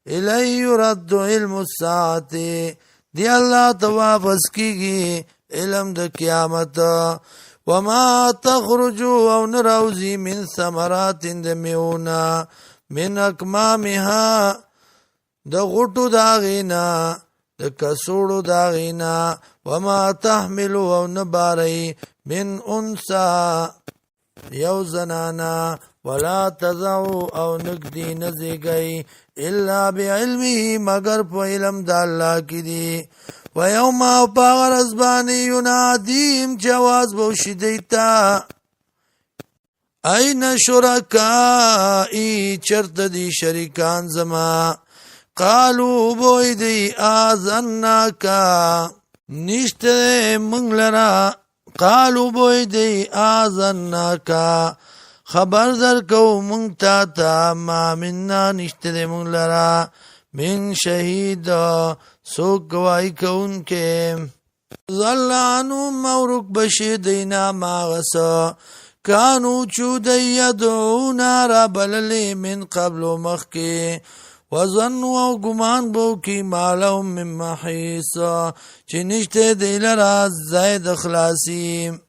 الی يرد علم الساعت دی اللہ توافس کیگی علم د قیامت وما تخرج او نراوزی من ثمرات د میونا من اکمامها د غټو داغینا د کسوړو داغینا وما تحمل او نباری من انسا یو زنانا ولا تضعو او نگدی نزیگئی الا بعلمه مگر په علم د الله کې دی و یوم او پاغر ازبانی ینادیم جواز بوشی دیتا این شرکائی چرت دی شریکان زما قالو بوی دی آزنناکا نشت منگ لرا قالو بوی دی آزنناکا خبر در کو منگ تا ما مننا نشت دی منگ لرا من شهید سوک گواہی کون کے ظلانو مورک بشی دینا ماغسا کانو چودی یدعونا را بللی من قبل و مخی وظنو او گمان بو کی مالهم من محیصا چی نشت دیل را زید خلاصیم